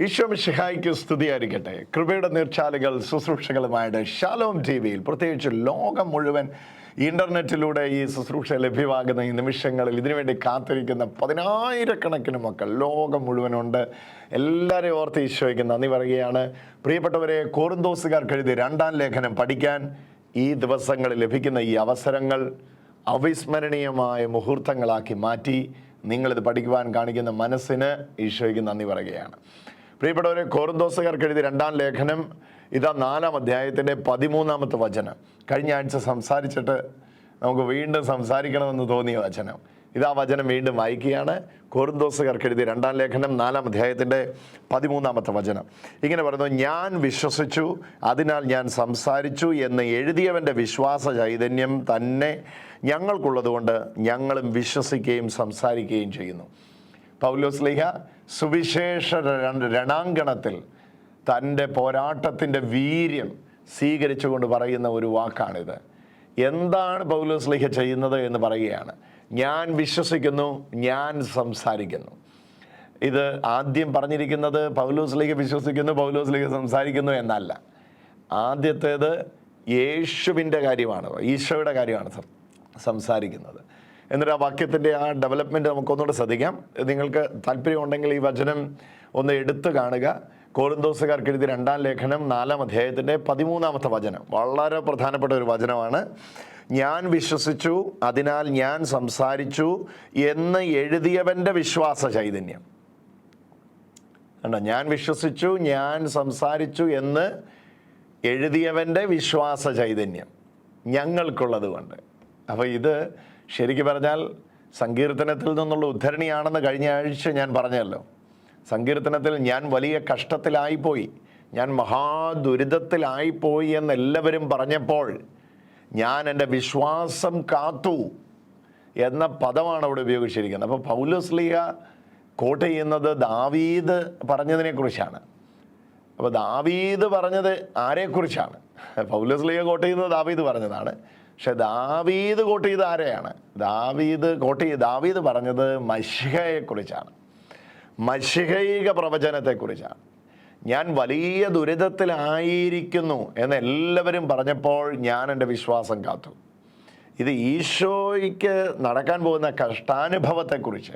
ഈശോ മിശിഹായ്ക്ക് സ്തുതിയായിരിക്കട്ടെ. കൃപയുടെ നീർച്ചാലുകൾ ശുശ്രൂഷകളുമായിട്ട് ഷാലോം TV-യിൽ, പ്രത്യേകിച്ച് ലോകം മുഴുവൻ ഇൻ്റർനെറ്റിലൂടെ ഈ ശുശ്രൂഷ ലഭ്യമാകുന്ന ഈ നിമിഷങ്ങളിൽ ഇതിനുവേണ്ടി കാത്തിരിക്കുന്ന പതിനായിരക്കണക്കിന് മക്കൾ ലോകം മുഴുവനുണ്ട്. എല്ലാവരെയും ഓർത്ത് ഈശോയ്ക്ക് നന്ദി പറയുകയാണ്. പ്രിയപ്പെട്ടവരെ, കൊറിന്തോസുകാർക്ക് എഴുതിയ 2-ാം ലേഖനം പഠിക്കാൻ ഈ ദിവസങ്ങളിൽ ലഭിക്കുന്ന ഈ അവസരങ്ങൾ അവിസ്മരണീയമായ മുഹൂർത്തങ്ങളാക്കി മാറ്റി നിങ്ങളിത് പഠിക്കുവാൻ കാണിക്കുന്ന മനസ്സിന് ഈശോയ്ക്ക് നന്ദി പറയുകയാണ്. പ്രിയപ്പെട്ടവരെ, കൊറിന്തോസുകാർക്ക് എഴുതിയ 2-ാം ലേഖനം ഇതാ 4-ാം അധ്യായത്തിൻ്റെ 13-ാമത്തെ വചനം. കഴിഞ്ഞ ആഴ്ച സംസാരിച്ചിട്ട് നമുക്ക് വീണ്ടും സംസാരിക്കണമെന്ന് തോന്നിയ വചനം. ഇതാ വചനം വീണ്ടും വായിക്കുകയാണ്. കൊറിന്തോസുകാർക്ക് എഴുതിയ 2-ാം ലേഖനം 4-ാം അധ്യായത്തിൻ്റെ 13-ാമത്തെ വചനം ഇങ്ങനെ പറയുന്നു: ഞാൻ വിശ്വസിച്ചു, അതിനാൽ ഞാൻ സംസാരിച്ചു എന്ന് എഴുതിയവൻ്റെ വിശ്വാസ ചൈതന്യം തന്നെ ഞങ്ങൾക്കുള്ളതുകൊണ്ട് ഞങ്ങളും വിശ്വസിക്കുകയും സംസാരിക്കുകയും ചെയ്യുന്നു. പൗലോസ്ലീഹ സുവിശേഷ രണാങ്കണത്തിൽ തൻ്റെ പോരാട്ടത്തിൻ്റെ വീര്യം സ്വീകരിച്ചുകൊണ്ട് പറയുന്ന ഒരു വാക്കാണിത്. എന്താണ് പൗലോസ്ലീഹ ചെയ്യുന്നത് എന്ന് പറയുകയാണ്. ഞാൻ വിശ്വസിക്കുന്നു, ഞാൻ സംസാരിക്കുന്നു. ഇത് ആദ്യം പറഞ്ഞിരിക്കുന്നത് പൗലോസ്ലീഹ വിശ്വസിക്കുന്നു, പൗലോസ്ലീഹ സംസാരിക്കുന്നു എന്നല്ല. ആദ്യത്തേത് യേശുവിൻ്റെ കാര്യമാണ്, ഈശോയുടെ കാര്യമാണ് സംസാരിക്കുന്നത്. എന്നിട്ട് ആ വാക്യത്തിൻ്റെ ആ ഡെവലപ്മെൻറ്റ് നമുക്കൊന്നുകൂടെ ശ്രദ്ധിക്കാം. നിങ്ങൾക്ക് താല്പര്യമുണ്ടെങ്കിൽ ഈ വചനം ഒന്ന് എടുത്തു കാണുക. കൊറിന്തോസുകാർക്ക് എഴുതിയ 2-ാം ലേഖനം 4-ാം അധ്യായത്തിൻ്റെ 13-ാമത്തെ വചനം വളരെ പ്രധാനപ്പെട്ട ഒരു വചനമാണ്. ഞാൻ വിശ്വസിച്ചു, അതിനാൽ ഞാൻ സംസാരിച്ചു എന്ന് എഴുതിയവൻ്റെ വിശ്വാസ ചൈതന്യം. ഞാൻ വിശ്വസിച്ചു, ഞാൻ സംസാരിച്ചു എന്ന് എഴുതിയവൻ്റെ വിശ്വാസ ചൈതന്യം ഞങ്ങൾക്കുള്ളത് കൊണ്ട്. അപ്പോൾ ഇത് ശരിക്കും പറഞ്ഞാൽ സങ്കീർത്തനത്തിൽ നിന്നുള്ള ഉദ്ധരണിയാണെന്ന് കഴിഞ്ഞ ആഴ്ച ഞാൻ പറഞ്ഞല്ലോ. സങ്കീർത്തനത്തിൽ ഞാൻ വലിയ കഷ്ടത്തിലായിപ്പോയി, ഞാൻ മഹാദുരിതത്തിലായിപ്പോയി എന്നെല്ലാവരും പറഞ്ഞപ്പോൾ ഞാൻ എൻ്റെ വിശ്വാസം കാത്തു എന്ന പദമാണ് അവിടെ ഉപയോഗിച്ചിരിക്കുന്നത്. അപ്പോൾ പൗലോസ്ലീഹ കോട്ട് ചെയ്യുന്നത് ദാവീദ് പറഞ്ഞതിനെക്കുറിച്ചാണ്. അപ്പോൾ ദാവീദ് പറഞ്ഞത് ആരെക്കുറിച്ചാണ്? പൗലോസ്ലീഹ കോട്ട് ചെയ്യുന്നത് ദാവീദ് പറഞ്ഞതാണ്. പക്ഷെ ദാവീദ് കോട്ട് ചെയ്ത് ആരെയാണ്? ദാവീദ് പറഞ്ഞത് മശിഹയെക്കുറിച്ചാണ്, മശിഹൈക പ്രവചനത്തെക്കുറിച്ചാണ്. ഞാൻ വലിയ ദുരിതത്തിലായിരിക്കുന്നു എന്ന് എല്ലാവരും പറഞ്ഞപ്പോൾ ഞാൻ എൻ്റെ വിശ്വാസം കാത്തു. ഇത് ഈശോയ്ക്ക് നടക്കാൻ പോകുന്ന കഷ്ടാനുഭവത്തെക്കുറിച്ച്,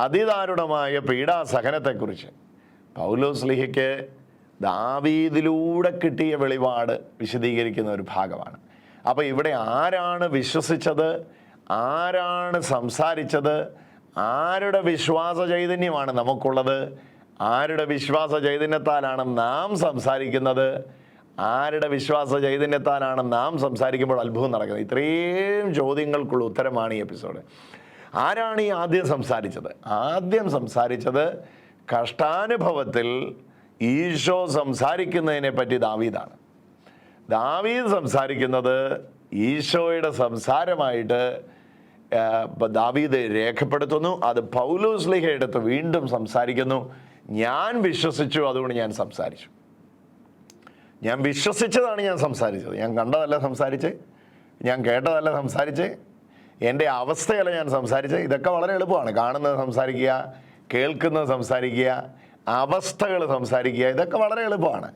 അതിദാരുണമായ പീഡാസഹനത്തെക്കുറിച്ച് പൗലോസ്ലീഹയ്ക്ക് ദാവീദിലൂടെ കിട്ടിയ വെളിപാട് വിശദീകരിക്കുന്ന ഒരു ഭാഗമാണ്. അപ്പോൾ ഇവിടെ ആരാണ് വിശ്വസിച്ചത്, ആരാണ് സംസാരിച്ചത്, ആരുടെ വിശ്വാസ ചൈതന്യമാണ് നമുക്കുള്ളത്, ആരുടെ വിശ്വാസ ചൈതന്യത്താലാണ് നാം സംസാരിക്കുന്നത്, ആരുടെ വിശ്വാസ ചൈതന്യത്താലാണ് നാം സംസാരിക്കുമ്പോൾ അത്ഭുതം നടക്കുന്നത്? ഇത്രയും ചോദ്യങ്ങൾക്കുള്ള ഉത്തരമാണ് ഈ എപ്പിസോഡ്. ആരാണ് ഈ ആദ്യം സംസാരിച്ചത്? ആദ്യം സംസാരിച്ചത് കഷ്ടാനുഭവത്തിൽ ഈശോ സംസാരിക്കുന്നതിനെ പറ്റി ദാവീദാണ്. ദാവീദ് സംസാരിക്കുന്നത് ഈശോയുടെ സംസാരമായിട്ട് ദാവീദ് രേഖപ്പെടുത്തുന്നു. അത് പൗലോസ്ലീഹ എടുത്ത് വീണ്ടും സംസാരിക്കുന്നു. ഞാൻ വിശ്വസിച്ചു, അതുകൊണ്ട് ഞാൻ സംസാരിച്ചു. ഞാൻ വിശ്വസിച്ചതാണ് ഞാൻ സംസാരിച്ചത്. ഞാൻ കണ്ടതല്ല സംസാരിച്ചേ, ഞാൻ കേട്ടതല്ല സംസാരിച്ചേ, എൻ്റെ അവസ്ഥയല്ല ഞാൻ സംസാരിച്ചേ. ഇതൊക്കെ വളരെ എളുപ്പമാണ്. കാണുന്നത് സംസാരിക്കുക, കേൾക്കുന്നത് സംസാരിക്കുക, അവസ്ഥകൾ സംസാരിക്കുക, ഇതൊക്കെ വളരെ എളുപ്പമാണ്.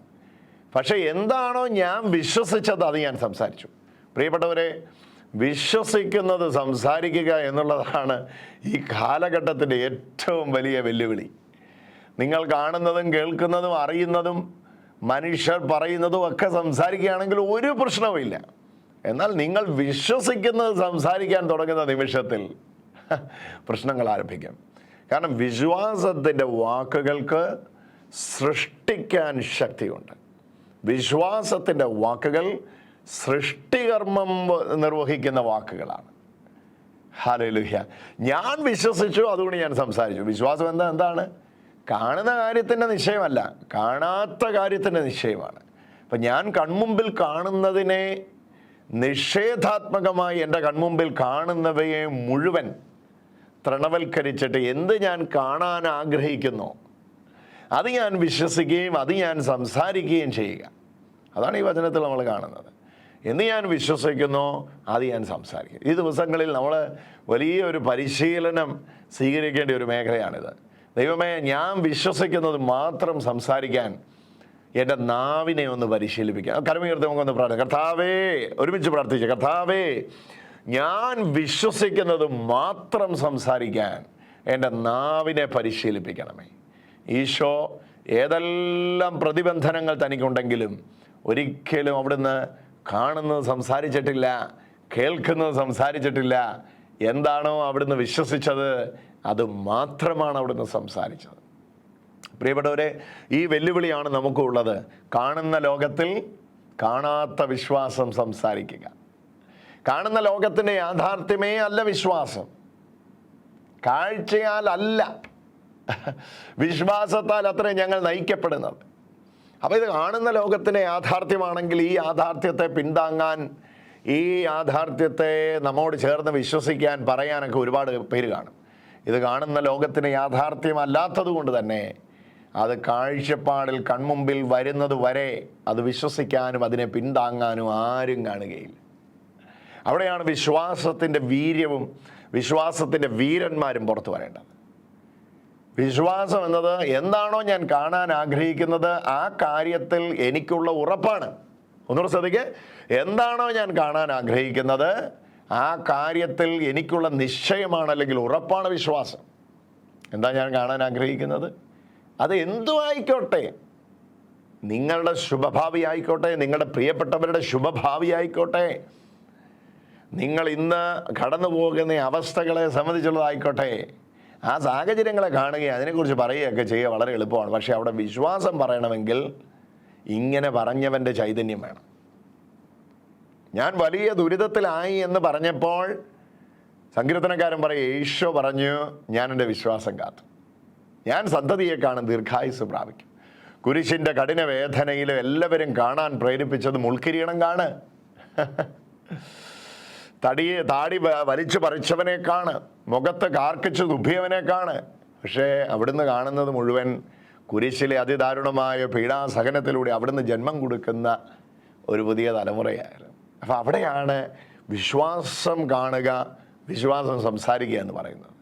പക്ഷെ എന്താണോ ഞാൻ വിശ്വസിച്ചത് അത് ഞാൻ സംസാരിച്ചു. പ്രിയപ്പെട്ടവരെ, വിശ്വസിക്കുന്നത് സംസാരിക്കുക എന്നുള്ളതാണ് ഈ കാലഘട്ടത്തിൻ്റെ ഏറ്റവും വലിയ വെല്ലുവിളി. നിങ്ങൾ കാണുന്നതും കേൾക്കുന്നതും അറിയുന്നതും മനുഷ്യർ പറയുന്നതും ഒക്കെ സംസാരിക്കുകയാണെങ്കിൽ ഒരു പ്രശ്നവുമില്ല. എന്നാൽ നിങ്ങൾ വിശ്വസിക്കുന്നത് സംസാരിക്കാൻ തുടങ്ങുന്ന നിമിഷത്തിൽ പ്രശ്നങ്ങൾ ആരംഭിക്കും. കാരണം വിശ്വാസത്തിൻ്റെ വാക്കുകൾക്ക് സൃഷ്ടിക്കാൻ ശക്തിയുണ്ട്. വിശ്വാസത്തിൻ്റെ വാക്കുകൾ സൃഷ്ടികർമ്മം നിർവഹിക്കുന്ന വാക്കുകളാണ്. ഹല്ലേലൂയ. ഞാൻ വിശ്വസിച്ചു, അതുകൊണ്ട് ഞാൻ സംസാരിച്ചു. വിശ്വാസം എന്താണ്? കാണുന്ന കാര്യത്തിൻ്റെ നിശ്ചയമല്ല, കാണാത്ത കാര്യത്തിൻ്റെ നിശ്ചയമാണ്. അപ്പം ഞാൻ കൺമുമ്പിൽ കാണുന്നതിനെ നിഷേധാത്മകമായി എൻ്റെ കൺമുമ്പിൽ കാണുന്നവയെ മുഴുവൻ തൃണവൽക്കരിച്ചിട്ട് എന്ത് ഞാൻ കാണാൻ ആഗ്രഹിക്കുന്നു അത് ഞാൻ വിശ്വസിക്കുകയും അത് ഞാൻ സംസാരിക്കുകയും ചെയ്യുക. അതാണ് ഈ വചനത്തിൽ നമ്മൾ കാണുന്നത്. എന്ന് ഞാൻ വിശ്വസിക്കുന്നു, അത് ഞാൻ സംസാരിക്കും. ഈ ദിവസങ്ങളിൽ നമ്മൾ വലിയൊരു പരിശീലനം സ്വീകരിക്കേണ്ട ഒരു മേഖലയാണിത്. ദൈവമേ, ഞാൻ വിശ്വസിക്കുന്നത് മാത്രം സംസാരിക്കാൻ എൻ്റെ നാവിനെ ഒന്ന് പരിശീലിപ്പിക്കാം. കരമുയർത്തി നമുക്കൊന്ന് പ്രാർത്ഥിക്കാം. കർത്താവേ, ഒരുമിച്ച് പ്രാർത്ഥിക്കുക. കർത്താവേ, ഞാൻ വിശ്വസിക്കുന്നത് മാത്രം സംസാരിക്കാൻ എൻ്റെ നാവിനെ പരിശീലിപ്പിക്കണമേ. ഈശോ ഏതെല്ലാം പ്രതിബന്ധനങ്ങൾ തനിക്കുണ്ടെങ്കിലും ഒരിക്കലും അവിടുന്ന് കാണുന്നത് സംസാരിച്ചിട്ടില്ല, കേൾക്കുന്നത് സംസാരിച്ചിട്ടില്ല. എന്താണോ അവിടുന്ന് വിശ്വസിച്ചത് അത് മാത്രമാണ് അവിടുന്ന് സംസാരിച്ചത്. പ്രിയപ്പെട്ടവരെ, ഈ വെല്ലുവിളിയാണ് നമുക്കുള്ളത്. കാണുന്ന ലോകത്തിൽ കാണാത്ത വിശ്വാസം സംസാരിക്കുക. കാണുന്ന ലോകത്തിൻ്റെ യാഥാർത്ഥ്യമേ അല്ല വിശ്വാസം. കാഴ്ചയാൽ അല്ല, വിശ്വാസത്താൽ അത്രേ ഞങ്ങൾ നയിക്കപ്പെടുന്നത്. അപ്പോൾ ഇത് കാണുന്ന ലോകത്തിൻ്റെ യാഥാർത്ഥ്യമാണെങ്കിൽ ഈ യാഥാർത്ഥ്യത്തെ പിന്താങ്ങാൻ, ഈ യാഥാർത്ഥ്യത്തെ നമ്മോട് ചേർന്ന് വിശ്വസിക്കാൻ, പറയാനൊക്കെ ഒരുപാട് പേര് കാണും. ഇത് കാണുന്ന ലോകത്തിന് യാഥാർത്ഥ്യമല്ലാത്തത് കൊണ്ട് തന്നെ അത് കാഴ്ചപ്പാടിൽ കൺമുമ്പിൽ വരുന്നത് വരെ അത് വിശ്വസിക്കാനും അതിനെ പിന്താങ്ങാനും ആരും കാണുകയില്ല. അവിടെയാണ് വിശ്വാസത്തിൻ്റെ വീര്യവും വിശ്വാസത്തിൻ്റെ വീരന്മാരും പുറത്തു വരേണ്ടത്. വിശ്വാസം എന്നത് എന്താണോ ഞാൻ കാണാൻ ആഗ്രഹിക്കുന്നത് ആ കാര്യത്തിൽ എനിക്കുള്ള ഉറപ്പാണ്. ഒന്നുകൂടെ ശ്രദ്ധിക്കുക. എന്താണോ ഞാൻ കാണാൻ ആഗ്രഹിക്കുന്നത് ആ കാര്യത്തിൽ എനിക്കുള്ള നിശ്ചയമാണ്, അല്ലെങ്കിൽ ഉറപ്പാണ് വിശ്വാസം. എന്താ ഞാൻ കാണാൻ ആഗ്രഹിക്കുന്നത്? അത് എന്തും ആയിക്കോട്ടെ, നിങ്ങളുടെ ശുഭഭാവി ആയിക്കോട്ടെ, നിങ്ങളുടെ പ്രിയപ്പെട്ടവരുടെ ശുഭഭാവി ആയിക്കോട്ടെ, നിങ്ങൾ ഇന്ന് കടന്നു പോകുന്ന അവസ്ഥകളെ സംബന്ധിച്ചുള്ളതായിക്കോട്ടെ, ആ സാഹചര്യങ്ങളെ കാണുകയും അതിനെക്കുറിച്ച് പറയുകയൊക്കെ ചെയ്യുക വളരെ എളുപ്പമാണ്. പക്ഷേ അവിടെ വിശ്വാസം പറയണമെങ്കിൽ ഇങ്ങനെ പറഞ്ഞവൻ്റെ ചൈതന്യം വേണം. ഞാൻ വലിയ ദുരിതത്തിലായി എന്ന് പറഞ്ഞപ്പോൾ സങ്കീർത്തനക്കാരൻ പറയും, ഈശോ പറഞ്ഞു, ഞാൻ എൻ്റെ വിശ്വാസം കാത്തു, ഞാൻ സന്തതിയെ കാണും ദീർഘായുസ് പ്രാപിക്കും. കുരിശിൻ്റെ കഠിന വേദനയിലും എല്ലാവരും കാണാൻ പ്രേരിപ്പിച്ചത് മുൾക്കിരീടം കാണ്, താടി വലിച്ചു പറിച്ചവനെ കാണ്, മുഖത്ത് കാർക്കിച്ച് തുപ്പിയവനെ കാണ്. പക്ഷേ അവിടുന്ന് കാണുന്നത് മുഴുവൻ കുരിശിലെ അതിദാരുണമായ പീഡാസഹനത്തിലൂടെ അവിടുന്ന് ജന്മം കൊടുക്കുന്ന ഒരു പുതിയ തലമുറയായിരുന്നു. അപ്പം അവിടെയാണ് വിശ്വാസം കാണുക, വിശ്വാസം സംസാരിക്കുക എന്ന് പറയുന്നത്.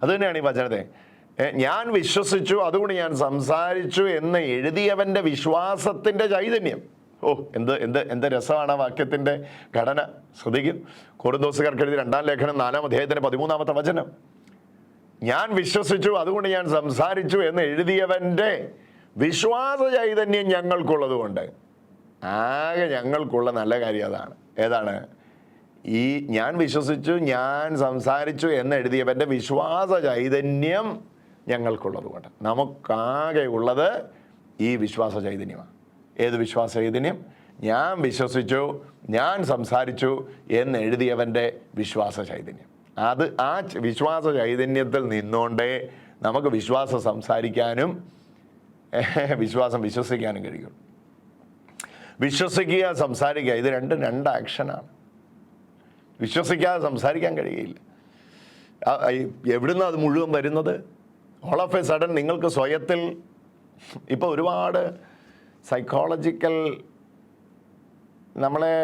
അതുതന്നെയാണ് ഈ വചനത്തെ ഞാൻ വിശ്വസിച്ചു അതുകൊണ്ട് ഞാൻ സംസാരിച്ചു എന്ന് എഴുതിയവൻ്റെ വിശ്വാസത്തിൻ്റെ ചൈതന്യം. ഓ, എന്ത് രസമാണ് ആ വാക്യത്തിൻ്റെ ഘടന. ശ്രദ്ധിക്കും. കൊരിന്തോസുകാർക്ക് എഴുതിയ 2-ാം ലേഖനം 4-ാം അധ്യായത്തിൻ്റെ 13-ാമത്തെ വചനം. ഞാൻ വിശ്വസിച്ചു അതുകൊണ്ട് ഞാൻ സംസാരിച്ചു എന്ന് എഴുതിയവൻ്റെ വിശ്വാസ ചൈതന്യം ഞങ്ങൾക്കുള്ളത് കൊണ്ട്. ആകെ ഞങ്ങൾക്കുള്ള നല്ല കാര്യം അതാണ്. ഏതാണ്? ഈ ഞാൻ വിശ്വസിച്ചു ഞാൻ സംസാരിച്ചു എന്ന് എഴുതിയവൻ്റെ വിശ്വാസ ചൈതന്യം ഞങ്ങൾക്കുള്ളത് കൊണ്ട്. നമുക്കാകെ ഉള്ളത് ഈ വിശ്വാസ ചൈതന്യമാണ്. ഏത് വിശ്വാസ ചൈതന്യം? ഞാൻ വിശ്വസിച്ചു ഞാൻ സംസാരിച്ചു എന്ന് എഴുതിയവൻ്റെ വിശ്വാസ ചൈതന്യം. അത് ആ വിശ്വാസ ചൈതന്യത്തിൽ നിന്നുകൊണ്ടേ നമുക്ക് വിശ്വാസം സംസാരിക്കാനും വിശ്വാസം വിശ്വസിക്കാനും കഴിയും. വിശ്വസിക്കുക, സംസാരിക്കുക, ഇത് രണ്ട് ആക്ഷനാണ്. വിശ്വസിക്കാതെ സംസാരിക്കാൻ കഴിയില്ല. എവിടുന്ന് അത് മുഴുവൻ വരുന്നത്? ഓൾ ഓഫ് എ സഡൻ നിങ്ങൾക്ക് സ്വയത്തിൽ ഇപ്പോൾ ഒരുപാട് സൈക്കോളജിക്കൽ നമ്മളെ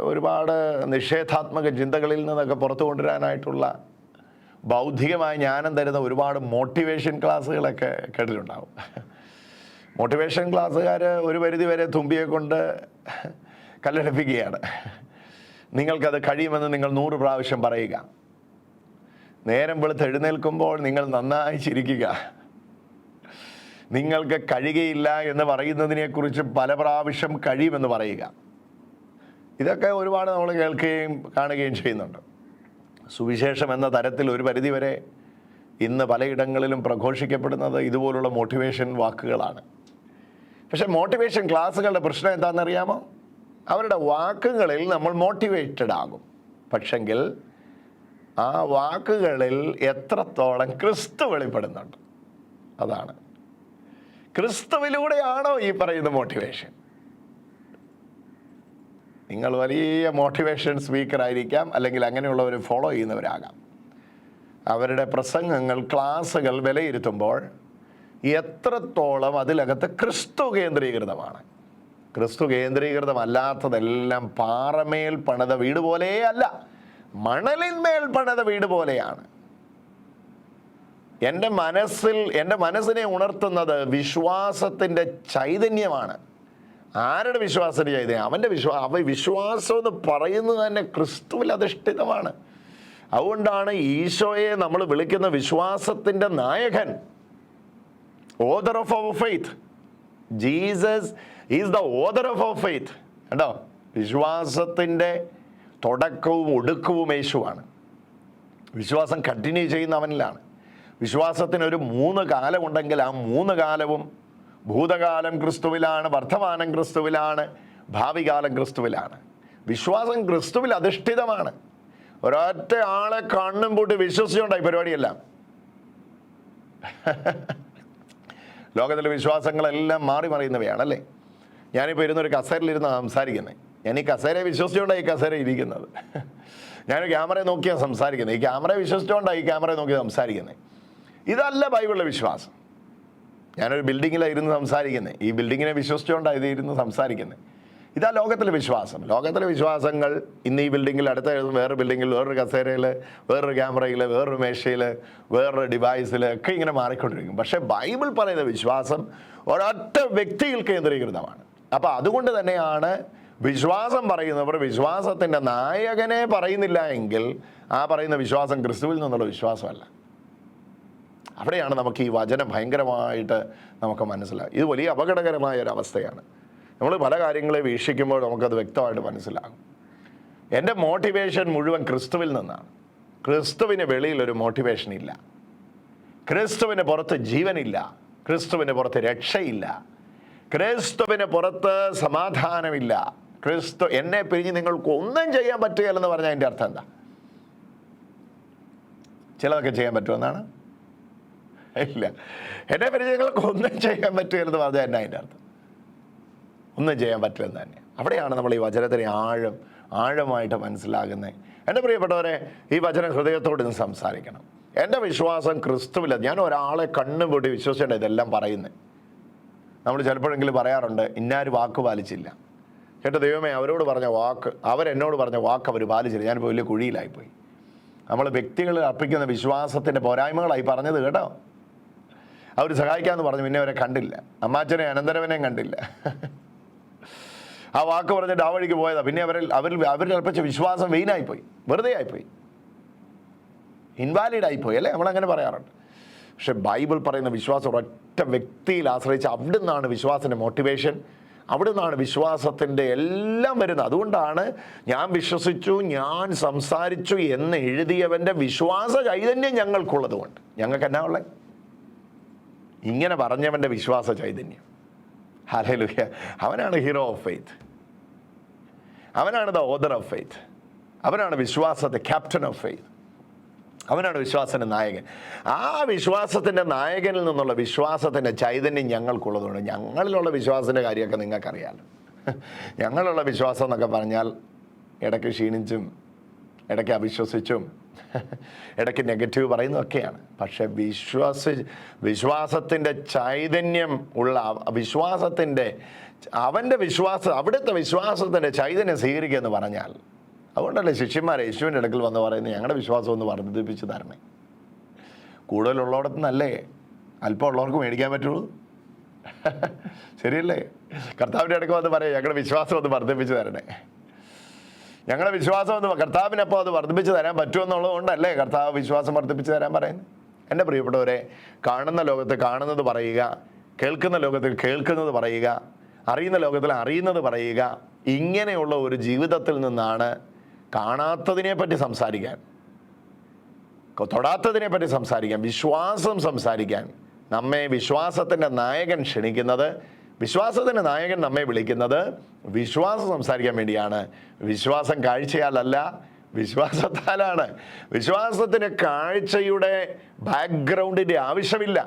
ഒരുപാട് നിഷേധാത്മക ചിന്തകളിൽ നിന്നൊക്കെ പുറത്തു കൊണ്ടുവരാനായിട്ടുള്ള ബൗദ്ധികമായ ജ്ഞാനം തരുന്ന ഒരുപാട് മോട്ടിവേഷൻ ക്ലാസ്സുകളൊക്കെ കേട്ടിട്ടുണ്ടാവും. മോട്ടിവേഷൻ ക്ലാസ്സുകാർ ഒരു പരിധി വരെ തുമ്പിയെ കൊണ്ട് കല്ലെടുപ്പിക്കുകയാണ്. നിങ്ങൾക്കത് കഴിയുമെന്ന് നിങ്ങൾ 100 പ്രാവശ്യം പറയുക. നേരം വെളുത്ത് എഴുന്നേൽക്കുമ്പോൾ നിങ്ങൾ നന്നായി ചിരിക്കുക. നിങ്ങൾക്ക് കഴിയുകയില്ല എന്ന് പറയുന്നതിനെക്കുറിച്ച് പല പ്രാവശ്യം കഴിയുമെന്ന് പറയുക. ഇതൊക്കെ ഒരുപാട് നമ്മൾ കേൾക്കുകയും കാണുകയും ചെയ്യുന്നുണ്ട്. സുവിശേഷം എന്ന തരത്തിൽ ഒരു പരിധിവരെ ഇന്ന് പലയിടങ്ങളിലും പ്രഘോഷിക്കപ്പെടുന്നത് ഇതുപോലുള്ള മോട്ടിവേഷൻ വാക്കുകളാണ്. പക്ഷേ മോട്ടിവേഷൻ ക്ലാസ്സുകളുടെ പ്രശ്നം എന്താണെന്നറിയാമോ? അവരുടെ വാക്കുകളിൽ നമ്മൾ മോട്ടിവേറ്റഡ് ആകും. പക്ഷെങ്കിൽ ആ വാക്കുകളിൽ എത്രത്തോളം ക്രിസ്തു വെളിപ്പെടുന്നുണ്ട്, അതാണ്. ക്രിസ്തുവിലൂടെയാണോ ഈ പറയുന്ന മോട്ടിവേഷൻ? നിങ്ങൾ വലിയ മോട്ടിവേഷൻ സ്പീക്കർ ആയിരിക്കാം, അല്ലെങ്കിൽ അങ്ങനെയുള്ളവർ ഫോളോ ചെയ്യുന്നവരാകാം. അവരുടെ പ്രസംഗങ്ങൾ, ക്ലാസ്സുകൾ വിലയിരുത്തുമ്പോൾ എത്രത്തോളം അതിലകത്ത് ക്രിസ്തു കേന്ദ്രീകൃതമാണ്. ക്രിസ്തു കേന്ദ്രീകൃതമല്ലാത്തതെല്ലാം പാറമേൽ പണിത വീട് പോലെയല്ല, മണലിന്മേൽ പണിത വീട് പോലെയാണ്. എൻ്റെ മനസ്സിനെ ഉണർത്തുന്നത് വിശ്വാസത്തിൻ്റെ ചൈതന്യമാണ്. ആരുടെ വിശ്വാസത്തിൻ്റെ ചൈതന്യം? അവൻ്റെ വിശ്വാസം എന്ന് പറയുന്നത് തന്നെ ക്രിസ്തുവിൽ അധിഷ്ഠിതമാണ്. അതുകൊണ്ടാണ് ഈശോയെ നമ്മൾ വിളിക്കുന്ന വിശ്വാസത്തിൻ്റെ നായകൻ, author of our faith. Jesus is the author of our faith. കേട്ടോ, വിശ്വാസത്തിൻ്റെ തുടക്കവും ഒടുക്കവും യേശുവാണ്. വിശ്വാസം കണ്ടിന്യൂ ചെയ്യുന്ന അവനിലാണ്. വിശ്വാസത്തിനൊരു 3 കാലമുണ്ടെങ്കിൽ ആ 3 കാലവും ഭൂതകാലം ക്രിസ്തുവിലാണ്, വർത്തമാനം ക്രിസ്തുവിലാണ്, ഭാവി കാലം ക്രിസ്തുവിലാണ്. വിശ്വാസം ക്രിസ്തുവിൽ അധിഷ്ഠിതമാണ്. ഒരൊറ്റ ആളെ കണ്ണും പൂട്ടി വിശ്വസിച്ചുകൊണ്ടായി പരിപാടിയെല്ലാം. ലോകത്തിലെ വിശ്വാസങ്ങളെല്ലാം മാറി മറിയുന്നവയാണല്ലേ. ഞാനിപ്പോൾ ഇരുന്നൊരു കസേരയിലിരുന്ന് സംസാരിക്കുന്നത്. ഞാൻ ഈ കസേരയെ വിശ്വസിച്ചുകൊണ്ടാണ് ഈ കസേര ഇരിക്കുന്നത്. ഞാനൊരു ക്യാമറയെ നോക്കിയാണ് സംസാരിക്കുന്നത്. ഈ ക്യാമറയെ വിശ്വസിച്ചുകൊണ്ടാണ് ഈ ക്യാമറയെ നോക്കി സംസാരിക്കുന്നത്. ഇതല്ല ബൈബിളിലെ വിശ്വാസം. ഞാനൊരു ബിൽഡിങ്ങിലാണ് ഇരുന്ന് സംസാരിക്കുന്നത്. ഈ ബിൽഡിങ്ങിനെ വിശ്വസിച്ചുകൊണ്ടാണ് ഇത് ഇരുന്ന് സംസാരിക്കുന്നത്. ഇതാ ലോകത്തിലെ വിശ്വാസം. ലോകത്തിലെ വിശ്വാസങ്ങൾ ഇന്ന് ഈ ബിൽഡിങ്ങിൽ, അടുത്ത വേറൊരു ബിൽഡിങ്ങിൽ, വേറൊരു കസേരയിൽ, വേറൊരു ക്യാമറയിൽ, വേറൊരു മേശയിൽ, വേറൊരു ഡിവൈസിൽ ഒക്കെ ഇങ്ങനെ മാറിക്കൊണ്ടിരിക്കും. പക്ഷേ ബൈബിൾ പറയുന്ന വിശ്വാസം ഒരൊറ്റ വ്യക്തിയിൽ കേന്ദ്രീകൃതമാണ്. അപ്പോൾ അതുകൊണ്ട് തന്നെയാണ് വിശ്വാസം പറയുന്നവർ വിശ്വാസത്തിൻ്റെ നായകനെ പറയുന്നില്ല എങ്കിൽ ആ പറയുന്ന വിശ്വാസം ക്രിസ്തുവിൽ നിന്നുള്ള വിശ്വാസമല്ല. അവിടെയാണ് നമുക്ക് ഈ വചനം ഭയങ്കരമായിട്ട് നമുക്ക് മനസ്സിലാകും. ഇത് വലിയ അപകടകരമായ ഒരവസ്ഥയാണ്. നമ്മൾ പല കാര്യങ്ങളെ വീക്ഷിക്കുമ്പോൾ നമുക്കത് വ്യക്തമായിട്ട് മനസ്സിലാകും. എൻ്റെ മോട്ടിവേഷൻ മുഴുവൻ ക്രിസ്തുവിൽ നിന്നാണ്. ക്രിസ്തുവിന് വെളിയിലൊരു മോട്ടിവേഷൻ ഇല്ല. ക്രിസ്തുവിന് പുറത്ത് ജീവനില്ല. ക്രിസ്തുവിന് പുറത്ത് രക്ഷയില്ല. ക്രിസ്തുവിന് പുറത്ത് സമാധാനമില്ല. ക്രിസ്തു എന്നെ പിരിഞ്ഞ് നിങ്ങൾക്ക് ഒന്നും ചെയ്യാൻ പറ്റുകയില്ലെന്ന് പറഞ്ഞാൽ അതിൻ്റെ അർത്ഥം എന്താ? ചിലതൊക്കെ ചെയ്യാൻ പറ്റുമെന്നാണ്? ഇല്ല. എന്നെ പിരിഞ്ഞ് നിങ്ങൾക്ക് ഒന്നും ചെയ്യാൻ പറ്റുകയില്ലെന്ന് പറഞ്ഞാൽ എന്നാ അതിൻ്റെ അർത്ഥം? ഒന്നും ചെയ്യാൻ പറ്റില്ലെന്ന് തന്നെ. അവിടെയാണ് നമ്മൾ ഈ വചനത്തിനെ ആഴമായിട്ട് മനസ്സിലാകുന്നത്. എൻ്റെ പ്രിയപ്പെട്ടവരെ, ഈ വചനം ഹൃദയത്തോട് നിന്ന് സംസാരിക്കണം. എൻ്റെ വിശ്വാസം ക്രിസ്തുവില്ല. ഞാൻ ഒരാളെ കണ്ണും പൂട്ടി വിശ്വസിക്കേണ്ട ഇതെല്ലാം പറയുന്നത്. നമ്മൾ ചിലപ്പോഴെങ്കിലും പറയാറുണ്ട്, ഇന്നാര് വാക്ക് പാലിച്ചില്ല. കേട്ടോ, ദൈവമേ, അവരോട് പറഞ്ഞ വാക്ക്, അവരെന്നോട് പറഞ്ഞ വാക്ക് അവർ പാലിച്ചില്ല, ഞാനിപ്പോൾ വലിയ കുഴിയിലായിപ്പോയി. നമ്മൾ വ്യക്തികളിൽ അർപ്പിക്കുന്ന വിശ്വാസത്തിൻ്റെ പോരായ്മകളായി പറഞ്ഞത് കേട്ടോ. അവർ സഹായിക്കാമെന്ന് പറഞ്ഞു, പിന്നെ അവരെ കണ്ടില്ല. അമ്മാച്ചനെ അനന്തരവനെയും കണ്ടില്ല. ആ വാക്ക് പറഞ്ഞിട്ട് ആ വഴിക്ക് പോയതാണ്. പിന്നെ അവർ അർപ്പിച്ച വിശ്വാസം വെയിനായിപ്പോയി, വെറുതെ ആയിപ്പോയി, ഇൻവാലിഡ് ആയിപ്പോയി, അല്ലേ? നമ്മളങ്ങനെ പറയാറുണ്ട്. പക്ഷെ ബൈബിൾ പറയുന്ന വിശ്വാസം ഒരൊറ്റ വ്യക്തിയിൽ ആശ്രയിച്ച് അവിടെ നിന്നാണ് വിശ്വാസത്തിൻ്റെ മോട്ടിവേഷൻ, അവിടെ നിന്നാണ് വിശ്വാസത്തിൻ്റെ എല്ലാം വരുന്നത്. അതുകൊണ്ടാണ് ഞാൻ വിശ്വസിച്ചു, ഞാൻ സംസാരിച്ചു എന്ന് എഴുതിയവൻ്റെ വിശ്വാസ ചൈതന്യം ഞങ്ങൾക്കുള്ളത് കൊണ്ട്. ഞങ്ങൾക്ക് എന്നാ ഉള്ളത്? ഇങ്ങനെ പറഞ്ഞവൻ്റെ വിശ്വാസ ചൈതന്യം. ഹല്ലേലൂയ. അവനാണ് ഹീറോ ഓഫ് ഫെയ്ത്ത്. അവനാണ് ദ ഓഥർ ഓഫ് ഫെയ്ത്ത്. അവനാണ് വിശ്വാസത്തെ ക്യാപ്റ്റൻ ഓഫ് ഫെയ്ത്ത്. അവനാണ് വിശ്വാസത്തിൻ്റെ നായകൻ. ആ വിശ്വാസത്തിൻ്റെ നായകനിൽ നിന്നുള്ള വിശ്വാസത്തിൻ്റെ ചൈതന്യം ഞങ്ങൾക്കുള്ളതുകൊണ്ട് ഞങ്ങളിലുള്ള വിശ്വാസത്തിൻ്റെ കാര്യമൊക്കെ നിങ്ങൾക്കറിയാമല്ലോ. ഞങ്ങളുള്ള വിശ്വാസം എന്നൊക്കെ പറഞ്ഞാൽ ഇടയ്ക്ക് ക്ഷീണിച്ചും ഇടയ്ക്ക് അവിശ്വസിച്ചും ഇടയ്ക്ക് നെഗറ്റീവ് പറയുന്നതൊക്കെയാണ്. പക്ഷെ വിശ്വാസത്തിൻ്റെ ചൈതന്യം ഉള്ള വിശ്വാസത്തിൻ്റെ അവിടുത്തെ വിശ്വാസത്തിൻ്റെ ചൈതന്യം സ്വീകരിക്കുക എന്ന് പറഞ്ഞാൽ, അതുകൊണ്ടല്ലേ ശിഷ്യന്മാരെ യേശുവിൻ്റെ അടുക്കൽ വന്ന് പറയുന്നത്, ഞങ്ങളുടെ വിശ്വാസം ഒന്ന് വർദ്ധിപ്പിച്ച് തരണേ. കൂടുതലുള്ളയിടത്തു നിന്നല്ലേ അല്പം ഉള്ളവർക്ക് മേടിക്കാൻ പറ്റുള്ളൂ. ശരിയല്ലേ? കർത്താവിൻ്റെ അടുക്കൽ വന്ന് പറയാം, ഞങ്ങളുടെ വിശ്വാസം ഒന്ന് വർദ്ധിപ്പിച്ച് തരണേ. ഞങ്ങളുടെ വിശ്വാസം ഒന്ന് കർത്താവിനപ്പോൾ അത് വർദ്ധിപ്പിച്ച് തരാൻ പറ്റുമെന്നുള്ളത് കൊണ്ടല്ലേ കർത്താവ് വിശ്വാസം വർദ്ധിപ്പിച്ച് തരാൻ പറയുന്നത്. എൻ്റെ പ്രിയപ്പെട്ടവരെ, കാണുന്ന ലോകത്ത് കാണുന്നത് പറയുക, കേൾക്കുന്ന ലോകത്തിൽ കേൾക്കുന്നത് പറയുക, അറിയുന്ന ലോകത്തിൽ അറിയുന്നത് പറയുക, ഇങ്ങനെയുള്ള ഒരു ജീവിതത്തിൽ നിന്നാണ് കാണാത്തതിനെപ്പറ്റി സംസാരിക്കാൻ, തൊടാത്തതിനെപ്പറ്റി സംസാരിക്കാൻ, വിശ്വാസം സംസാരിക്കാൻ നമ്മെ വിശ്വാസത്തിൻ്റെ നായകൻ ക്ഷണിക്കുന്നത്, വിശ്വാസത്തിൻ്റെ നായകൻ നമ്മെ വിളിക്കുന്നത് വിശ്വാസം സംസാരിക്കാൻ വേണ്ടിയാണ്. വിശ്വാസം കാഴ്ചയാലല്ല, വിശ്വാസത്താലാണ്. വിശ്വാസത്തിന് കാഴ്ചയുടെ ബാക്ക്ഗ്രൗണ്ടിൻ്റെ ആവശ്യമില്ല,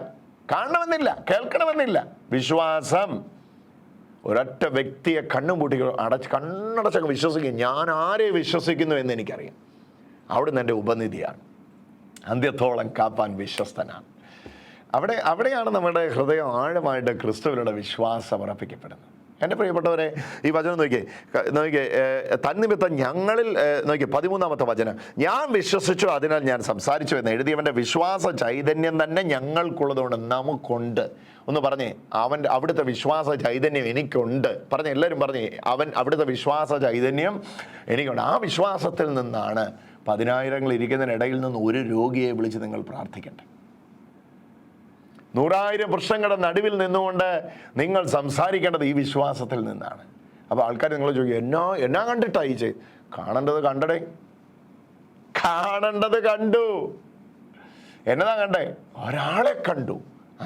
കാണണമെന്നില്ല, കേൾക്കണമെന്നില്ല. വിശ്വാസം ഒരൊറ്റ വ്യക്തിയെ കണ്ണും പൂട്ടി കണ്ണടച്ചങ്ങ് വിശ്വസിക്കും. ഞാൻ ആരെ വിശ്വസിക്കുന്നു എന്ന് എനിക്കറിയാം. അവിടുന്ന് എൻ്റെ ഉപനിധിയാണ്, അന്ത്യത്തോളം കാപ്പാൻ വിശ്വസ്തനാണ്. അവിടെയാണ് നമ്മുടെ ഹൃദയം ആഴമായിട്ട് ക്രിസ്തുവിലുള്ള വിശ്വാസം ഉറപ്പിക്കപ്പെടുന്നത്. എൻ്റെ പ്രിയപ്പെട്ടവരെ, ഈ വചനം നോക്കിയേ, തന്നിമിത്തം ഞങ്ങളിൽ 13-ാമത്തെ വചനം, ഞാൻ വിശ്വസിച്ചു അതിനാൽ ഞാൻ സംസാരിച്ചു എന്ന് എഴുതിയവൻ്റെ വിശ്വാസ ചൈതന്യം തന്നെ ഞങ്ങൾക്കുള്ളതുകൊണ്ട് നമുക്കുണ്ട്. ഒന്ന് പറഞ്ഞേ, അവിടുത്തെ വിശ്വാസ ചൈതന്യം എനിക്കുണ്ട്. പറഞ്ഞേ, എല്ലാവരും പറഞ്ഞേ, അവിടുത്തെ വിശ്വാസ ചൈതന്യം എനിക്കുണ്ട്. ആ വിശ്വാസത്തിൽ നിന്നാണ് 10,000 ഇരിക്കുന്നതിനിടയിൽ നിന്ന് ഒരു രോഗിയെ വിളിച്ച് നിങ്ങൾ പ്രാർത്ഥിക്കേണ്ടത്. 100,000 വൃക്ഷങ്ങളുടെ നടുവിൽ നിന്നുകൊണ്ട് നിങ്ങൾ സംസാരിക്കേണ്ടത് ഈ വിശ്വാസത്തിൽ നിന്നാണ്. അപ്പോൾ ആൾക്കാർ നിങ്ങൾ ചോദിക്കും, എന്നാ കണ്ടിട്ടായിച്ചേ? കാണേണ്ടത് കണ്ടടേ, കാണേണ്ടത് കണ്ടു. എന്നതാ കണ്ടേ? ഒരാളെ കണ്ടു.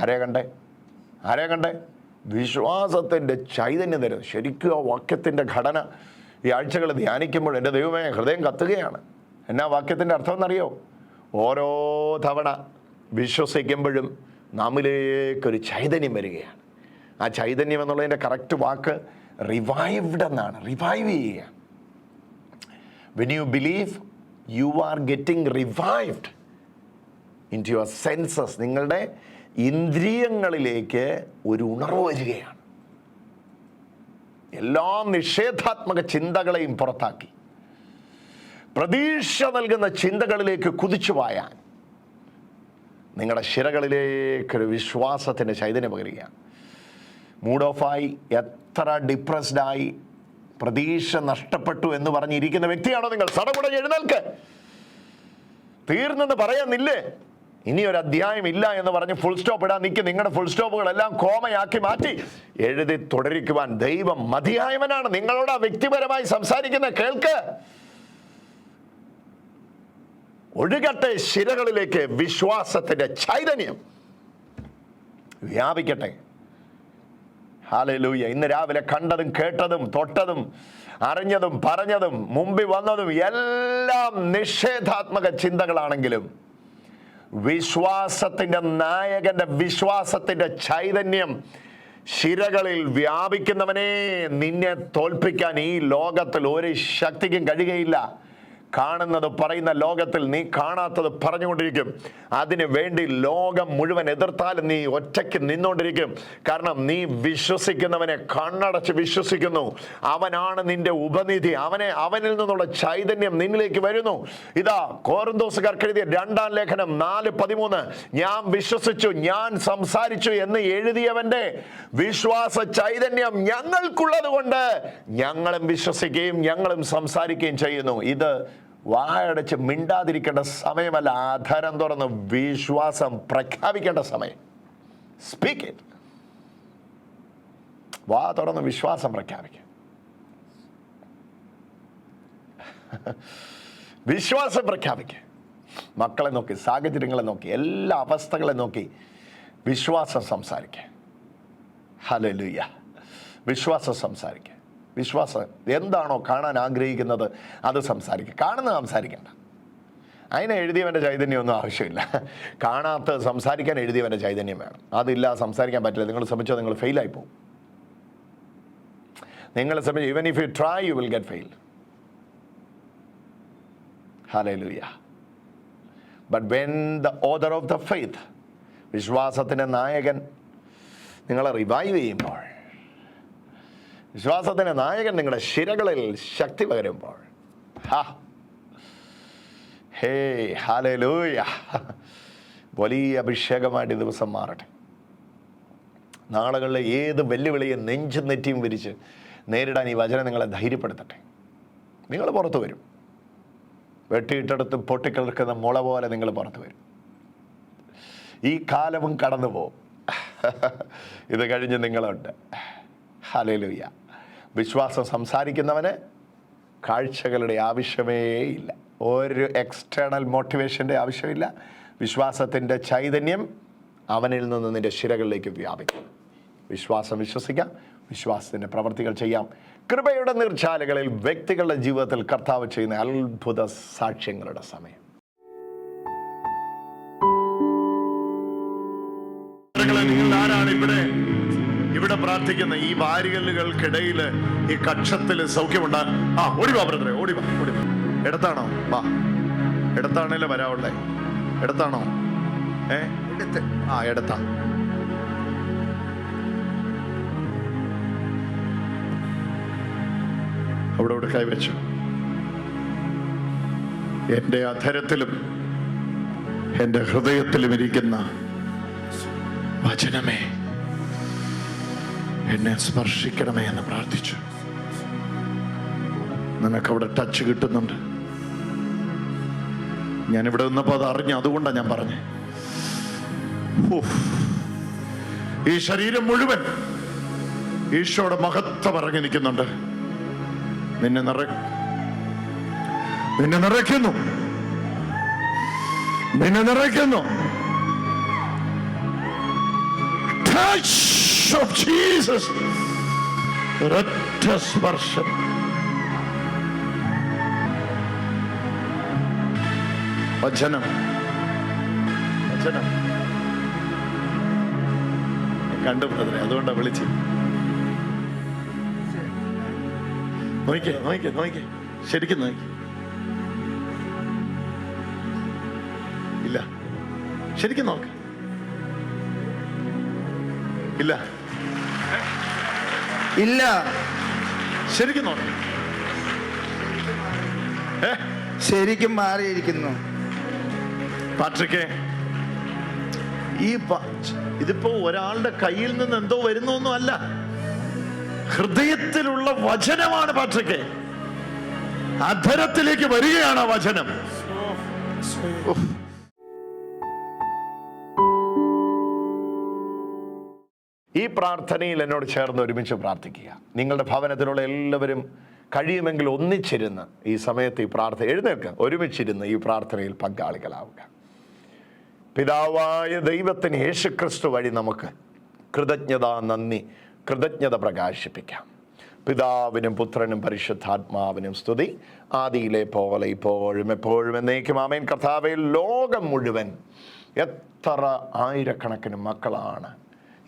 ആരെ കണ്ടേ? വിശ്വാസത്തിൻ്റെ ചൈതന്യം തരുന്നത്. ശരിക്കും ആ വാക്യത്തിൻ്റെ ഘടന ഈ ആഴ്ചകൾ ധ്യാനിക്കുമ്പോൾ എൻ്റെ ദൈവമേ ഹൃദയം കത്തുകയാണ്. എന്നാ വാക്യത്തിൻ്റെ അർത്ഥം എന്നറിയോ? ഓരോ തവണ വിശ്വസിക്കുമ്പോഴും നമ്മിലേക്കൊരു ചൈതന്യം വരികയാണ്. ആ ചൈതന്യം എന്നുള്ളതിൻ്റെ കറക്റ്റ് വാക്ക് റിവൈവ്ഡ് എന്നാണ്. റിവൈവ് ചെയ്യുക. When you believe you are getting revived into your senses. നിങ്ങളുടെ ഇന്ദ്രിയങ്ങളിലേക്ക് ഒരു ഉണർവ് വരികയാണ്. എല്ലാ നിഷേധാത്മക ചിന്തകളെയും പുറത്താക്കി പ്രതീക്ഷ നൽകുന്ന ചിന്തകളിലേക്ക് കുതിച്ചു പായാൻ നിങ്ങളുടെ ശിരകളിലേക്കൊരു വിശ്വാസത്തിൻ്റെ ചൈതന്യം പകരുകയാണ്. മൂഡ് ഓഫായി, എത്ര ഡിപ്രസ്ഡായി, പ്രതീക്ഷ നഷ്ടപ്പെട്ടു എന്ന് പറഞ്ഞിരിക്കുന്ന വ്യക്തിയാണോ നിങ്ങൾ? സടകുടഞ്ഞ് എഴുന്നേൽക്ക്. തീർന്നെന്ന് പറയാനില്ലേ? ഇനിയൊരു അധ്യായം ഇല്ല എന്ന് പറഞ്ഞ് ഫുൾ സ്റ്റോപ്പ് ഇടാൻ നിൽക്കും. നിങ്ങളുടെ ഫുൾ സ്റ്റോപ്പുകളെല്ലാം കോമയാക്കി മാറ്റി എഴുതി തുടരിക്കുവാൻ ദൈവം മതിയായവനാണ്. നിങ്ങളോട് വ്യക്തിപരമായി സംസാരിക്കുന്ന കേൾക്ക്. ഒഴുകട്ടെ ശിരകളിലേക്ക് വിശ്വാസത്തിൻ്റെ ചൈതന്യം വ്യാപിക്കട്ടെ. ഹല്ലേലൂയ. ഇന്ന് രാവിലെ കണ്ടതും കേട്ടതും തൊട്ടതും അറിഞ്ഞതും പറഞ്ഞതും മുമ്പിൽ വന്നതും എല്ലാം നിഷേധാത്മക ചിന്തകളാണെങ്കിലും വിശ്വാസത്തിൻ്റെ നായകന്റെ വിശ്വാസത്തിൻ്റെ ചൈതന്യം ശിരകളിൽ വ്യാപിക്കുന്നവനെ, നിന്നെ തോൽപ്പിക്കാൻ ഈ ലോകത്തിൽ ഒരു ശക്തിക്കും കഴിയുകയില്ല. കാണുന്നത് പറയുന്ന ലോകത്തിൽ നീ കാണാത്തത് പറഞ്ഞുകൊണ്ടിരിക്കും. അതിനു വേണ്ടി ലോകം മുഴുവൻ എതിർത്താലും നീ ഒറ്റയ്ക്ക് നിന്നുകൊണ്ടിരിക്കും. കാരണം നീ വിശ്വസിക്കുന്നവനെ കണ്ണടച്ച് വിശ്വസിക്കുന്നു. അവനാണ് നിന്റെ ഉപനിധി. അവനിൽ നിന്നുള്ള ചൈതന്യം നിന്നിലേക്ക് വരുന്നു. ഇതാ കൊരിന്തോസുകാർക്ക് എഴുതിയ 2-ാം ലേഖനം 4:13, ഞാൻ വിശ്വസിച്ചു, ഞാൻ സംസാരിച്ചു എന്ന് എഴുതിയവന്റെ വിശ്വാസ ചൈതന്യം ഞങ്ങൾക്കുള്ളത് കൊണ്ട് ഞങ്ങളും വിശ്വസിക്കുകയും ഞങ്ങളും സംസാരിക്കുകയും ചെയ്യുന്നു. ഇത് വായടച്ച് മിണ്ടാതിരിക്കേണ്ട സമയമല്ല, ആധാരം തുറന്ന് വിശ്വാസം പ്രഖ്യാപിക്കേണ്ട സമയം. Speak it. വാ തുറന്ന് വിശ്വാസം പ്രഖ്യാപിക്കുക. വിശ്വാസം പ്രഖ്യാപിക്കുക. മക്കളെ നോക്കി, സാഹചര്യങ്ങളെ നോക്കി, എല്ലാ അവസ്ഥകളെ നോക്കി വിശ്വാസം സംസാരിക്കുക. ഹല്ലേലൂയ. വിശ്വാസം സംസാരിക്കുക. വിശ്വാസം എന്താണോ കാണാൻ ആഗ്രഹിക്കുന്നത് അത് സംസാരിക്കുക. കാണുന്നത് സംസാരിക്കേണ്ട. അതിനെ എഴുതിയവൻ്റെ ചൈതന്യമൊന്നും ആവശ്യമില്ല. കാണാത്ത സംസാരിക്കാൻ എഴുതിയവൻ്റെ ചൈതന്യം വേണം. അതില്ല, സംസാരിക്കാൻ പറ്റില്ല. നിങ്ങൾ ശ്രമിച്ചാൽ നിങ്ങൾ ഫെയിലായി പോകും. നിങ്ങൾ ശ്രമിച്ചു, even if you try you will get fail. Hallelujah. But when the author of the faith, വിശ്വാസത്തിൻ്റെ നായകൻ നിങ്ങളെ റിവൈവ് ചെയ്യുമ്പോൾ, വിശ്വാസത്തിൻ്റെ നായകൻ നിങ്ങളുടെ ശിരകളിൽ ശക്തി പകരുമ്പോൾ, ഹേ ഹല്ലേലൂയ, വലിയ അഭിഷേകമായിട്ട് ദിവസം മാറട്ടെ. നാളുകളിലെ ഏത് വെല്ലുവിളിയും നെഞ്ചും നെറ്റിയും വിരിച്ച് നേരിടാൻ ഈ വചനം നിങ്ങളെ ധൈര്യപ്പെടുത്തട്ടെ. നിങ്ങൾ പുറത്തു വരും. വെട്ടിയിട്ടെടുത്ത് പൊട്ടിക്കിളക്കുന്ന മുള പോലെ നിങ്ങൾ പുറത്തു വരും. ഈ കാലവും കടന്നു പോകും. ഇത് കഴിഞ്ഞ് നിങ്ങളുണ്ട്. ഹല്ലേലൂയ. വിശ്വാസം സംസാരിക്കുന്നവന് കാഴ്ചകളുടെ ആവശ്യമേ ഇല്ല. ഒരു എക്സ്റ്റേണൽ മോട്ടിവേഷൻ്റെ ആവശ്യമില്ല. വിശ്വാസത്തിൻ്റെ ചൈതന്യം അവനിൽ നിന്ന് നിൻ്റെ ശിരകളിലേക്ക് വ്യാപിക്കും. വിശ്വാസം വിശ്വസിക്കാം, വിശ്വാസത്തിൻ്റെ പ്രവർത്തികൾ ചെയ്യാം. കൃപയുടെ നീർച്ചാലുകളിൽ വ്യക്തികളുടെ ജീവിതത്തിൽ കർത്താവ് ചെയ്യുന്ന അത്ഭുത സാക്ഷ്യങ്ങളുടെ സമയം. നിങ്ങൾ ആരാണ് ഇവിടെ പ്രാർത്ഥിക്കുന്ന ഈ വാരികല്ലുകൾക്കിടയിൽ ഈ കക്ഷത്തിൽ സൗഖ്യമുണ്ട്? ഓടിവാ ബ്രദറെ, ഓടിവാ. ഇടത്താണോ? വാ. ഇടത്താണല്ലേ വരാവുള്ളേ? ഇടത്താണോ? ഇടത്താ. അവിടെ കൈവച്ചു. എൻ്റെ അധരത്തിലും എൻ്റെ ഹൃദയത്തിലും ഇരിക്കുന്ന വചനമേ എന്നെ സ്പർശിക്കണമേ എന്ന് പ്രാർത്ഥിച്ചു. നിനക്കവിടെ ടച്ച് കിട്ടുന്നുണ്ട്. ഞാനിവിടെ നിന്നപ്പോൾ അത് അറിഞ്ഞു, അതുകൊണ്ടാണ് ഞാൻ പറഞ്ഞേ. ഈ ശരീരം മുഴുവൻ ഈശോയുടെ മഹത്വം ഇറങ്ങി നിൽക്കുന്നുണ്ട്. നിന്നെ നിറയ്ക്കുന്നു, നിന്നെ നിറയ്ക്കുന്നു. Touch of Jesus. ഒരൊറ്റ സ്പർശം. വചനം കണ്ടു ബ്രദറെ, അതുകൊണ്ടാ വിളിച്ചു. നോക്കിക്കേ ശരിക്കും നോക്കി. ഇല്ല, ശരിക്കും നോക്ക. ഇല്ല, ശരിക്കും നോക്ക. ശരിക്കും മാറിയിരിക്കുന്നു. പാട്രിക്കേ, ഇതിപ്പോ ഒരാളുടെ കയ്യിൽ നിന്ന് എന്തോ വരുന്നൊന്നും അല്ല, ഹൃദയത്തിലുള്ള വചനമാണ് പാട്രിക്കേ. അധരത്തിലേക്ക് വരികയാണ് വചനം. ഈ പ്രാർത്ഥനയിൽ എന്നോട് ചേർന്ന് ഒരുമിച്ച് പ്രാർത്ഥിക്കുക. നിങ്ങളുടെ ഭവനത്തിലുള്ള എല്ലാവരും കഴിയുമെങ്കിൽ ഒന്നിച്ചിരുന്ന് ഈ സമയത്ത് ഈ പ്രാർത്ഥന എഴുന്നേൽക്കുക. ഒരുമിച്ചിരുന്ന് ഈ പ്രാർത്ഥനയിൽ പങ്കാളികളാവുക. പിതാവായ ദൈവത്തിന് യേശുക്രിസ്തു വഴി നമുക്ക് കൃതജ്ഞത പ്രകാശിപ്പിക്കാം. പിതാവിനും പുത്രനും പരിശുദ്ധാത്മാവിനും സ്തുതി, ആദിയിലെ പോലെ ഇപ്പോഴും എപ്പോഴും എന്നേക്കും ആമേൻ. കർത്താവേ, ലോകം മുഴുവൻ എത്ര ആയിരക്കണക്കിന് മക്കളാണ്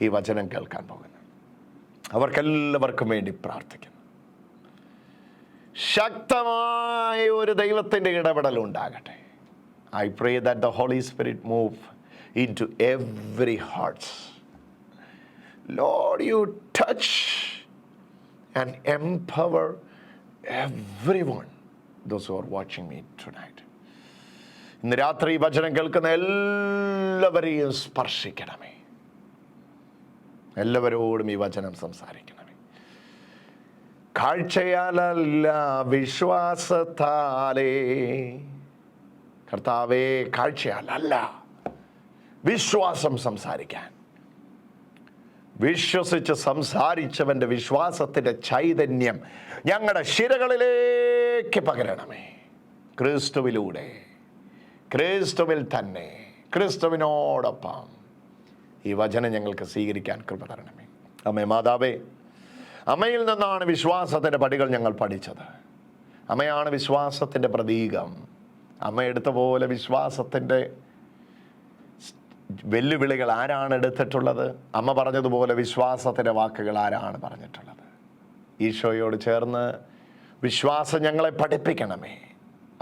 ഈ വചനം കേൾക്കാൻ പോകുന്നത്. അവർക്കെല്ലാവർക്കും വേണ്ടി പ്രാർത്ഥിക്കുന്നു. ശക്തമായ ഒരു ദൈവത്തിൻ്റെ ഇടപെടൽ ഉണ്ടാകട്ടെ. I pray that the Holy Spirit move into every heart. Lord, you touch and empower everyone, those who are watching me tonight. ഇന്ന് രാത്രി വചനം കേൾക്കുന്ന എല്ലാവരെയും സ്പർശിക്കണമേ. എല്ലാവരോടും ഈ വചനം സംസാരിക്കണമേ. കാഴ്ചയാലല്ല വിശ്വാസത്താലേ. കർത്താവേ, കാഴ്ചയാലല്ല, വിശ്വാസം സംസാരിക്കാൻ. വിശ്വസിച്ച് സംസാരിച്ചവൻ്റെ വിശ്വാസത്തിൻ്റെ ചൈതന്യം ഞങ്ങളുടെ ശിരകളിലേക്ക് പകരണമേ. ക്രിസ്തുവിലൂടെ, ക്രിസ്തുവിൽ തന്നെ, ക്രിസ്തുവിനോടൊപ്പം ഈ വചനം ഞങ്ങൾക്ക് സ്വീകരിക്കാൻ കൃപ തരണമേ. അമ്മേ മാതാവേ, അമ്മയിൽ നിന്നാണ് വിശ്വാസത്തിൻ്റെ പടികൾ ഞങ്ങൾ പഠിച്ചത്. അമ്മയാണ് വിശ്വാസത്തിൻ്റെ പ്രതീകം. അമ്മ എടുത്ത പോലെ വിശ്വാസത്തിൻ്റെ വെല്ലുവിളികൾ ആരാണ് എടുത്തിട്ടുള്ളത്? അമ്മ പറഞ്ഞതുപോലെ വിശ്വാസത്തിൻ്റെ വാക്കുകൾ ആരാണ് പറഞ്ഞിട്ടുള്ളത്? ഈശോയോട് ചേർന്ന് വിശ്വാസം ഞങ്ങളെ പഠിപ്പിക്കണമേ.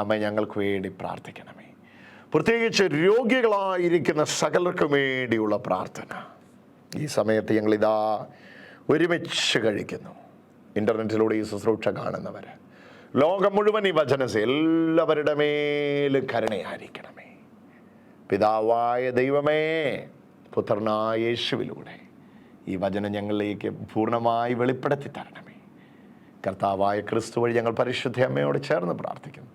അമ്മ ഞങ്ങൾക്ക് വേണ്ടി പ്രാർത്ഥിക്കണമേ. പ്രത്യേകിച്ച് രോഗികളായിരിക്കുന്ന സകലർക്കും വേണ്ടിയുള്ള പ്രാർത്ഥന ഈ സമയത്ത് ഞങ്ങളിതാ ഒരുമിച്ച് കഴിക്കുന്നു. ഇൻ്റർനെറ്റിലൂടെ ഈ ശുശ്രൂഷ കാണുന്നവർ, ലോകം മുഴുവൻ ഈ വചനസ് എല്ലാവരുടെ മേലും കരുണയായിരിക്കണമേ. പിതാവായ ദൈവമേ, പുത്രനായ യേശുവിലൂടെ ഈ വചനം ഞങ്ങളിലേക്ക് പൂർണ്ണമായി വെളിപ്പെടുത്തി തരണമേ. കർത്താവായ ക്രിസ്തു വഴി ഞങ്ങൾ പരിശുദ്ധ അമ്മയോട് ചേർന്ന് പ്രാർത്ഥിക്കുന്നു.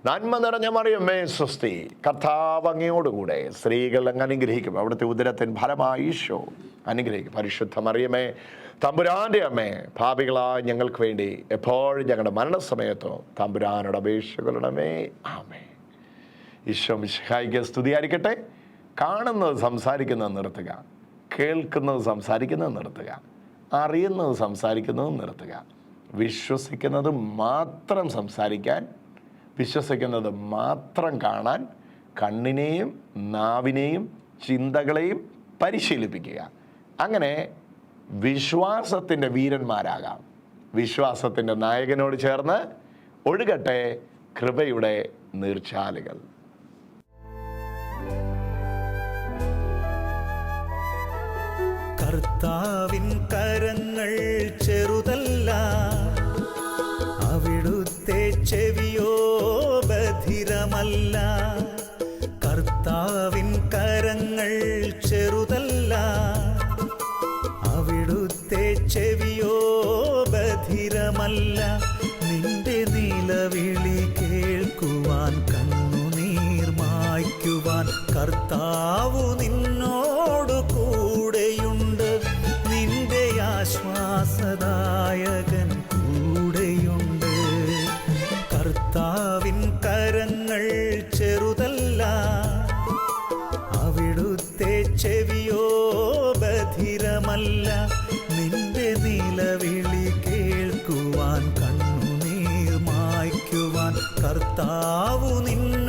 നന്മ നിറഞ്ഞ മറിയമേ സ്വസ്തി, കർത്താവ് അങ്ങയോടുകൂടെ സ്ത്രീകൾ അങ്ങ് അനുഗ്രഹിക്കും. അവിടുത്തെ ഉദരത്തിൻ ഫലമായി ഈശോ അനുഗ്രഹിക്കും. പരിശുദ്ധ മറിയമേ, തമ്പുരാൻ്റെ അമ്മേ, പാപികളായ ഞങ്ങൾക്ക് വേണ്ടി എപ്പോഴും ഞങ്ങളുടെ മരണസമയത്തോ തമ്പുരാനോട് അപേക്ഷിക്കണമേ. ആമേ. ഈശോ മിശിഹായിക്ക് സ്തുതിയായിരിക്കട്ടെ. കാണുന്നത് സംസാരിക്കുന്നത് നിർത്തുക, കേൾക്കുന്നത് സംസാരിക്കുന്നത് നിർത്തുക, അറിയുന്നത് സംസാരിക്കുന്നത് നിർത്തുക. വിശ്വസിക്കുന്നത് മാത്രം സംസാരിക്കാൻ, വിശ്വസിക്കുന്നത് മാത്രം കാണാൻ കണ്ണിനെയും നാവിനെയും ചിന്തകളെയും പരിശീലിപ്പിക്കുക. അങ്ങനെ വിശ്വാസത്തിൻ്റെ വീരന്മാരാകാം. വിശ്വാസത്തിൻ്റെ നായകനോട് ചേർന്ന് ഒഴുകട്ടെ കൃപയുടെ നീർച്ചാലുകൾ. കർത്താവിൻ കരങ്ങൾ ചെറുതല്ല, അവിടു ബധിരമല്ല. കർത്താവിൻ കരങ്ങൾ ചെറുതല്ല, അവിടുത്തെ ചെവിയോ ബധിരമല്ല. നിന്റെ നിലവിളി കേൾക്കുവാൻ, കണ്ണുനീർ മായ്ക്കുവാൻ കർത്താവു നിന്നോടു കൂടെയുണ്ട്. നിന്റെ ആശ്വാസദായകൻ കൂടെയുണ്ട്. കർത്താവിൻ കരങ്ങൾ ചെറുതല്ല, അവിടുത്തെ ചെവിയോ ബധിരമല്ല. നിന്റെ നിലവിളി കേൾക്കുവാൻ, കണ്ണുനീർ മായ്ക്കുവാൻ കർത്താവു നിന്നോടു